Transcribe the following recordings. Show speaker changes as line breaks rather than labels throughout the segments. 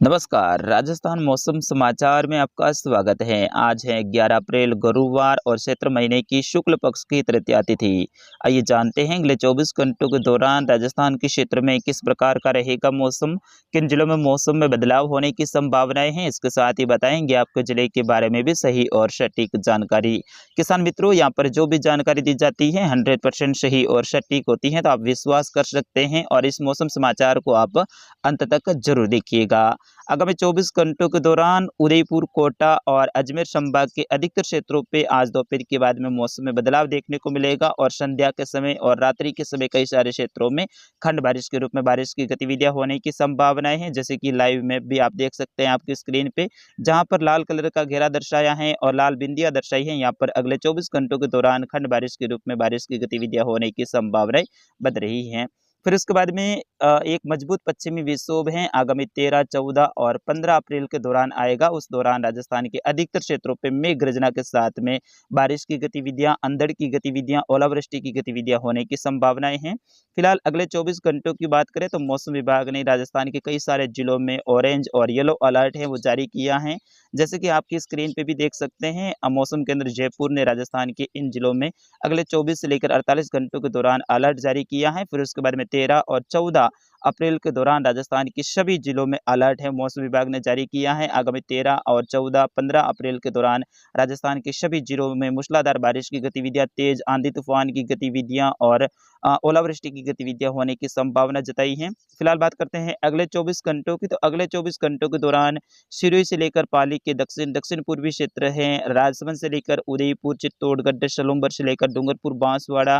नमस्कार, राजस्थान मौसम समाचार में आपका स्वागत है। आज है 11 अप्रैल गुरुवार और चैत्र महीने की शुक्ल पक्ष की तृतीया तिथि। आइए जानते हैं अगले 24 घंटों के दौरान राजस्थान के क्षेत्र में किस प्रकार का रहेगा मौसम, किन जिलों में मौसम में बदलाव होने की संभावनाएं हैं। इसके साथ ही बताएंगे आपके जिले के बारे में भी सही और सटीक जानकारी। किसान मित्रों, यहाँ पर जो भी जानकारी दी जाती है 100% सही और सटीक होती है, तो आप विश्वास कर सकते हैं और इस मौसम समाचार को आप अंत तक जरूर देखिएगा। आगामी 24 घंटों के दौरान उदयपुर, कोटा और अजमेर संभाग के अधिकतर क्षेत्रों पे आज दोपहर के बाद में मौसम में बदलाव देखने को मिलेगा और संध्या के समय और रात्रि के समय कई सारे क्षेत्रों में खंड बारिश के रूप में बारिश की गतिविधियां होने की संभावनाएं हैं। जैसे कि लाइव मैप भी आप देख सकते हैं आपकी स्क्रीन पे, जहां पर लाल कलर का घेरा दर्शाया है और लाल बिंदियां दर्शाई है। यहाँ पर अगले 24 घंटों के दौरान खंड बारिश के रूप में बारिश की गतिविधियां होने की संभावनाएं बन रही हैं। फिर उसके बाद में एक मजबूत पश्चिमी विक्षोभ है आगामी 13, 14 और 15 अप्रैल के दौरान आएगा। उस दौरान राजस्थान के अधिकतर क्षेत्रों पे मेघ गर्जना के साथ में बारिश की गतिविधियां, अंधड़ की गतिविधियां, ओलावृष्टि की गतिविधियां होने की संभावनाएं हैं। फिलहाल अगले 24 घंटों की बात करें तो मौसम विभाग ने राजस्थान के कई सारे जिलों में ऑरेंज और येलो अलर्ट है वो जारी किया है। जैसे कि आपकी स्क्रीन पे भी देख सकते हैं, मौसम केंद्र जयपुर ने राजस्थान के इन जिलों में अगले 24 से लेकर 48 घंटों के दौरान अलर्ट जारी किया है। फिर उसके बाद में 13 और 14 अप्रैल के दौरान राजस्थान के सभी जिलों में अलर्ट है मौसम विभाग ने जारी किया है। आगामी 13 और 14, 15 अप्रैल के दौरान राजस्थान के सभी जिलों में मूसलाधार बारिश की गतिविधियां, तेज आंधी तूफान की गतिविधियां और ओलावृष्टि की गतिविधियां होने की संभावना जताई है। फिलहाल बात करते हैं अगले 24 घंटों की, तो अगले 24 घंटों के दौरान सिरोही से लेकर पाली के दक्षिण पूर्वी क्षेत्र हैं, राजसमंद से लेकर उदयपुर, चित्तौड़गढ़, सलूंबर से लेकर डूंगरपुर, बांसवाड़ा,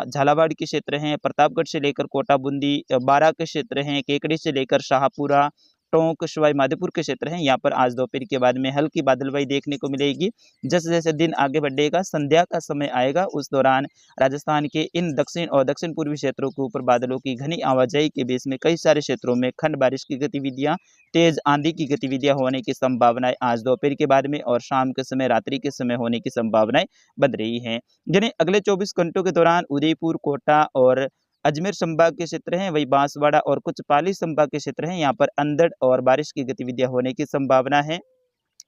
झालावाड़ के क्षेत्र हैं, प्रतापगढ़ से लेकर कोटा, बूंदी, बारां के क्षेत्र हैं, केकड़ी से लेकर शाहपुरा, टोंक, सवाई माधोपुर के क्षेत्र हैं। यहाँ पर आज दोपहर के बाद में हल्की बादलवाई देखने को मिलेगी। जैसे जैसे दिन आगे बढ़ेगा, संध्या का समय आएगा, उस दौरान राजस्थान के इन दक्षिण और दक्षिण पूर्वी क्षेत्रों के ऊपर बादलों की घनी आवाजाही के बीच में कई सारे क्षेत्रों में खंड बारिश की गतिविधियां, तेज आंधी की गतिविधियां होने की संभावनाएं आज दोपहर के बाद में और शाम के समय, रात्रि के समय होने की संभावनाएं बन रही हैं। जिन्हें अगले 24 घंटों के दौरान उदयपुर, कोटा और अजमेर संभाग के क्षेत्र हैं, वही बांसवाड़ा और कुछ पाली संभाग के क्षेत्र हैं। यहाँ पर अंधड़ और बारिश की गतिविधियां होने की संभावना है।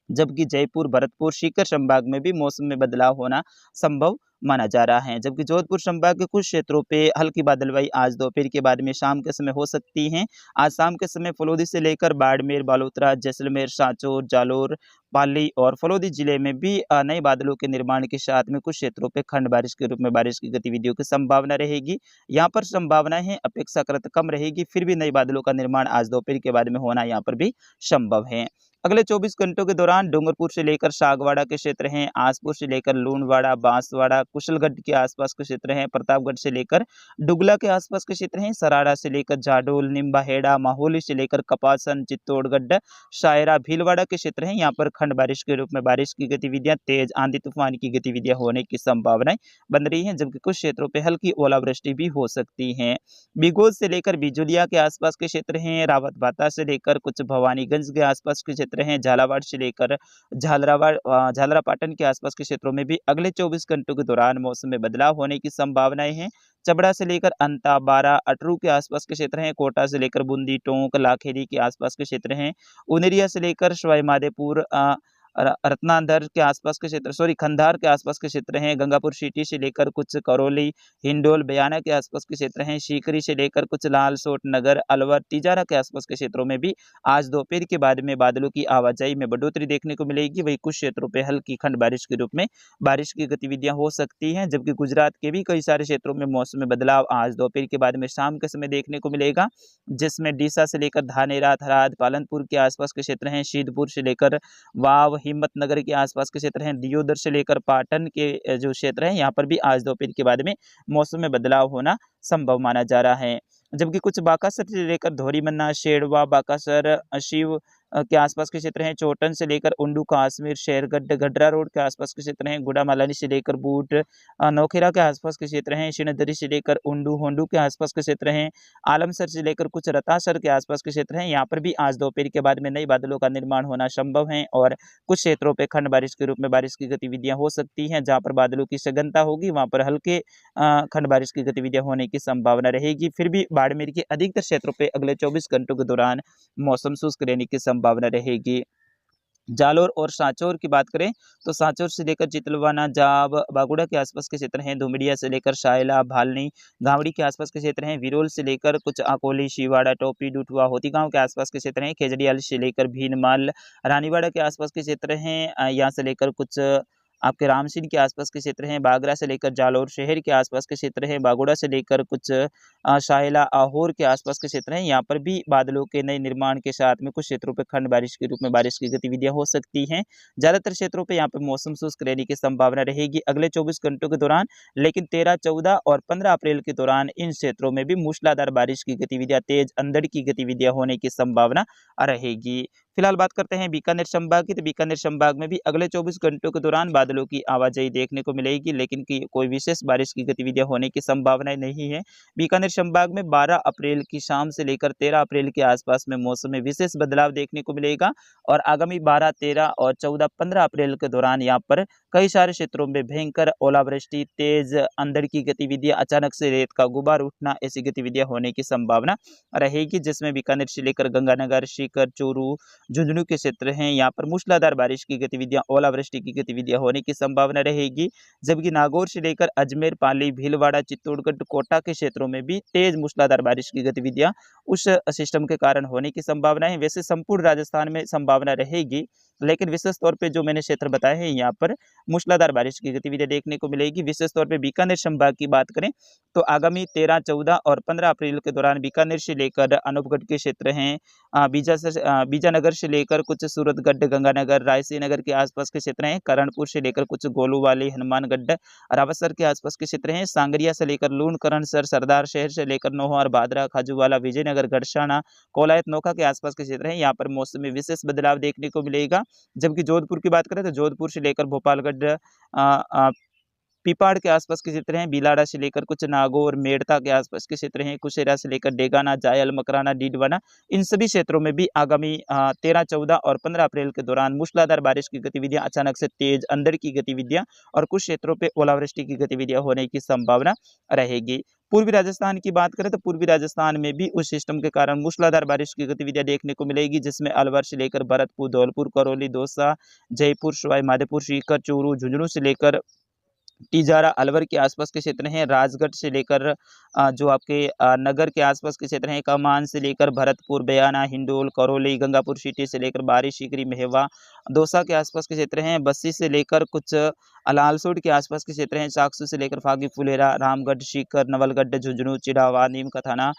जबकि जयपुर, भरतपुर, सीकर संभाग में भी मौसम में बदलाव होना संभव माना जा रहा है। जबकि जोधपुर संभाग के कुछ क्षेत्रों पे हल्की बादलवाई आज दोपहर के बाद में शाम के समय हो सकती है। आज शाम के समय फलोदी से लेकर बाड़मेर, बालोतरा, जैसलमेर, सांचौर, जालोर, पाली और फलोदी जिले में भी नए बादलों के निर्माण के साथ में कुछ क्षेत्रों पे खंड बारिश के रूप में बारिश की गतिविधियों की संभावना रहेगी। यहाँ पर संभावनाएं हैं अपेक्षाकृत कम रहेगी, फिर भी नए बादलों का निर्माण आज दोपहर के बाद में होना यहाँ पर भी संभव है। अगले 24 घंटों के दौरान डूंगरपुर से लेकर सागवाड़ा के क्षेत्र हैं, आसपुर से लेकर लूणवाड़ा, बांसवाड़ा, कुशलगढ़ के आसपास के क्षेत्र हैं, प्रतापगढ़ से लेकर डुगला के आसपास के क्षेत्र हैं, सराड़ा से लेकर जाडोल, निम्बाहेड़ा, माहौली से लेकर कपासन, चित्तौड़गढ़, शायरा, भीलवाड़ा के क्षेत्र हैं। यहाँ पर खंड बारिश के रूप में बारिश की गतिविधियां, तेज आंधी तूफान की गतिविधियां होने की संभावनाएं बन रही हैं। जबकि कुछ क्षेत्रों पर हल्की ओलावृष्टि भी हो सकती है। बिगोल से लेकर बिजुलिया के आसपास के क्षेत्र हैं, रावत भाता से लेकर कुछ भवानीगंज के आसपास के क्षेत्र हैं, झालावाड़ से लेकर झालरापाटन के आसपास के क्षेत्रों में भी अगले 24 घंटों के दौरान मौसम में बदलाव होने की संभावनाएं हैं। चबड़ा से लेकर अंता, बारा, अटरू के आसपास के क्षेत्र हैं, कोटा से लेकर बूंदी, टोंक, लाखेरी के आसपास के क्षेत्र हैं, उनेरिया से लेकर सवाई माधोपुर, रत्नांदर के आसपास के क्षेत्र, खंडार के आसपास के क्षेत्र हैं, गंगापुर सिटी से लेकर कुछ करौली, हिंडोल, बयाना के आसपास के क्षेत्र हैं, सीकरी से लेकर कुछ लालसोट, नगर, अलवर, तिजारा के आसपास के क्षेत्रों में भी आज दोपहर के बाद में बादलों की आवाजाही में बढ़ोतरी देखने को मिलेगी। वही कुछ क्षेत्रों पे हल्की खंड बारिश के रूप में बारिश की गतिविधियां हो सकती हैं। जबकि गुजरात के भी कई सारे क्षेत्रों में मौसम में बदलाव आज दोपहर के बाद में शाम के समय देखने को मिलेगा, जिसमें डीसा से लेकर धानेरा, थराद, पालनपुर के आसपास के क्षेत्र हैं, शीतपुर से लेकर वाव, हिम्मतनगर के आसपास के क्षेत्र हैं, दियोदर से लेकर पाटन के जो क्षेत्र हैं, यहाँ पर भी आज दोपहर के बाद में मौसम में बदलाव होना संभव माना जा रहा है। जबकि कुछ बाकासर से लेकर धोरीमन्ना, शेरवा, बाकासर, शिव के आसपास के क्षेत्र हैं, चोटन से लेकर उंडू काश्मीर शेरगढ़ गड्रा रोड के आसपास के क्षेत्र हैं, गुड़ामालानी से लेकर बूट नौखेरा के आसपास के क्षेत्र हैं, श्रीनगरी से लेकर उंडू होंडू के आसपास के क्षेत्र हैं, आलमसर से लेकर कुछ रतासर के आसपास के क्षेत्र हैं। यहाँ पर भी आज दोपहर के बाद में नए बादलों का निर्माण होना संभव है और कुछ क्षेत्रों पे खंड बारिश के रूप में बारिश की गतिविधियां हो सकती हैं। जहां पर बादलों की सघनता होगी वहां पर हल्के खंड बारिश की गतिविधियां होने की संभावना रहेगी। फिर भी बाड़मेर के अधिकतर क्षेत्रों पे अगले 24 घंटों के दौरान मौसम शुष्क रहने की संभावना रहेगी। जालोर और सांचौर की बात करें तो सांचौर से लेकर चितलवाना जाब बागुड़ा के आसपास के क्षेत्र हैं, धुमड़िया से लेकर शायला भालनी गावड़ी के आसपास के क्षेत्र हैं, विरोल से लेकर कुछ अकोली शिवाड़ा टोपी डुटवा होती गांव के आसपास के क्षेत्र हैं, खेजड़ियाल से लेकर भीनमाल रानीवाड़ा के आसपास के क्षेत्र हैं, यहाँ से लेकर कुछ आपके रामसीन के आसपास के क्षेत्र हैं, बागरा से लेकर जालौर शहर के आसपास के क्षेत्र हैं, बागोड़ा से लेकर कुछ शायला आहोर के आसपास के क्षेत्र हैं। यहाँ पर भी बादलों के नए निर्माण के साथ में कुछ क्षेत्रों पर खंड बारिश के रूप में बारिश की गतिविधियां हो सकती हैं। ज्यादातर क्षेत्रों पर यहाँ पर मौसम शुष्क रहने की संभावना रहेगी अगले 24 घंटों के दौरान। लेकिन 13, 14 और 15 अप्रैल के दौरान इन क्षेत्रों में भी मूसलाधार बारिश की गतिविधियां, तेज अंधड़ की गतिविधियां होने की संभावना रहेगी। फिलहाल बात करते हैं बीकानेर संभाग की, तो बीकानेर संभाग में भी अगले 24 घंटों के दौरान बादलों की आवाजाही देखने को मिलेगी, लेकिन कोई विशेष बारिश की गतिविधियां होने की संभावना नहीं है। बीकानेर संभाग में 12 अप्रैल की शाम से लेकर 13 अप्रैल के आसपास में मौसम में विशेष बदलाव देखने को मिलेगा और आगामी 12, 13 और 14, 15 अप्रैल के दौरान यहाँ पर कई सारे क्षेत्रों में भयंकर ओलावृष्टि, तेज अंधड़ की गतिविधियां, अचानक से रेत का गुबार उठना, ऐसी गतिविधियां होने की संभावना रहेगी, जिसमें बीकानेर से लेकर गंगानगर, सीकर, चूरू, झुंझुनू के क्षेत्र हैं, यहाँ पर मूसलाधार बारिश की गतिविधियां, ओलावृष्टि की गतिविधियां होने की संभावना रहेगी। जबकि नागौर से लेकर अजमेर, पाली, भीलवाड़ा, चित्तौड़गढ़, कोटा के क्षेत्रों में भी तेज मूसलाधार बारिश की गतिविधियां उस सिस्टम के कारण होने की संभावना है। वैसे संपूर्ण राजस्थान में संभावना रहेगी, लेकिन विशेष तौर पे जो मैंने क्षेत्र बताए हैं यहाँ पर मूसलाधार बारिश की गतिविधियां देखने को मिलेगी। विशेष तौर पे बीकानेर संभाग की बात करें तो आगामी 13, 14 और 15 अप्रैल के दौरान बीकानेर से लेकर अनूपगढ़ के क्षेत्र हैं, बीजानगर से लेकर कुछ सूरतगढ़, गंगानगर, रायसीनगर के आसपास के क्षेत्र हैं, करणपुर से लेकर कुछ गोलूवाली, हनुमानगढ़, रावतसर के आसपास के क्षेत्र हैं, सांगरिया से लेकर लूण, करणसर, सरदार शहर से लेकर नोहर, भादरा, खाजूवाला, विजयनगर, गड़साना, कोलायत, नौका के आसपास के क्षेत्र हैं। यहाँ पर मौसम में विशेष बदलाव देखने को मिलेगा। जबकि जोधपुर की बात करें तो जोधपुर से लेकर भोपालगढ़, पीपाड़ के आसपास के क्षेत्र हैं, बिलाड़ा से लेकर कुछ नागौर, मेड़ता के आसपास के क्षेत्र हैं, कुशेरा से लेकर डेगाना, जायल, मकराना, डीडवाना, इन सभी क्षेत्रों में भी आगामी 13, 14 और 15 अप्रैल के दौरान मूसलाधार बारिश की गतिविधियां, अचानक से तेज अंधड़ की गतिविधियां और कुछ क्षेत्रों पे ओलावृष्टि की गतिविधियां होने की संभावना रहेगी। पूर्वी राजस्थान की बात करें तो पूर्वी राजस्थान में भी उस सिस्टम के कारण मूसलाधार बारिश की गतिविधियां देखने को मिलेगी, जिसमें अलवर से लेकर भरतपुर, धौलपुर, करौली, दौसा, जयपुर, सवाई माधोपुर, सीकर, चूरू, झुंझुनू से लेकर टीजारा, अलवर के आसपास के क्षेत्र हैं, राजगढ़ से लेकर जो आपके नगर के आसपास के क्षेत्र हैं, कमान से लेकर भरतपुर, बयाना, हिंडोल, करौली, गंगापुर सिटी से लेकर बारी, सीकरी, मेहवा, दौसा के आसपास के क्षेत्र हैं, बस्सी से लेकर कुछ लालसोट के आसपास के क्षेत्र हैं, चाकसू से लेकर फागी, फुलेरा, रामगढ़, सीकर, नवलगढ़, झुंझुनू, चिड़ावा, नीम का थाना,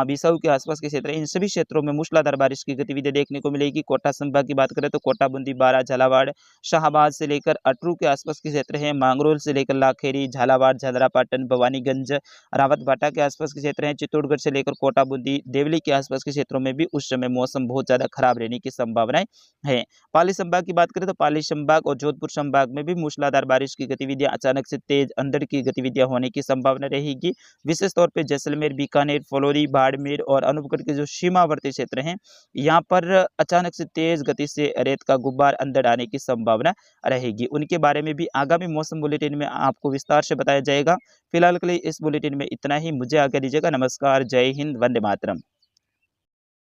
बिसाऊ के आसपास के क्षेत्र हैं। इन सभी क्षेत्रों में मूसलाधार बारिश की गतिविधियां देखने को मिलेगी। कोटा संभाग की बात करें तो कोटा, बूंदी, बारा, झालावाड़, शाहबाद से लेकर अटरू के आसपास के क्षेत्र हैं, मांगरोल से लेकर लाखेरी, झालावाड़, झालरापाटन, भवानीगंज, रावतभाटा के आसपास के क्षेत्र हैं, चित्तौड़गढ़ से लेकर कोटा, बूंदी, देवली के आसपास के क्षेत्रों में भी उस समय मौसम बहुत ज्यादा खराब रहने की संभावनाएं है। पाली संभाग की बात करें तो पाली संभाग और जोधपुर संभाग में भी मूसलाधार बारिश की गतिविधियां, अचानक से तेज अंधड़ की गतिविधियां होने की संभावना रहेगी। विशेष तौर पर जैसलमेर, बीकानेर, फलौरी, बाड़मेर और अनूपगढ़ के जो सीमावर्ती क्षेत्र हैं, यहाँ पर अचानक से तेज गति से रेत का गुब्बार अंदर आने की संभावना रहेगी। उनके बारे में भी आगामी मौसम बुलेटिन में आपको विस्तार से बताया जाएगा। फिलहाल के लिए इस बुलेटिन में इतना ही। मुझे आज्ञा दीजिएगा। नमस्कार, जय हिंद, वंदे मातरम।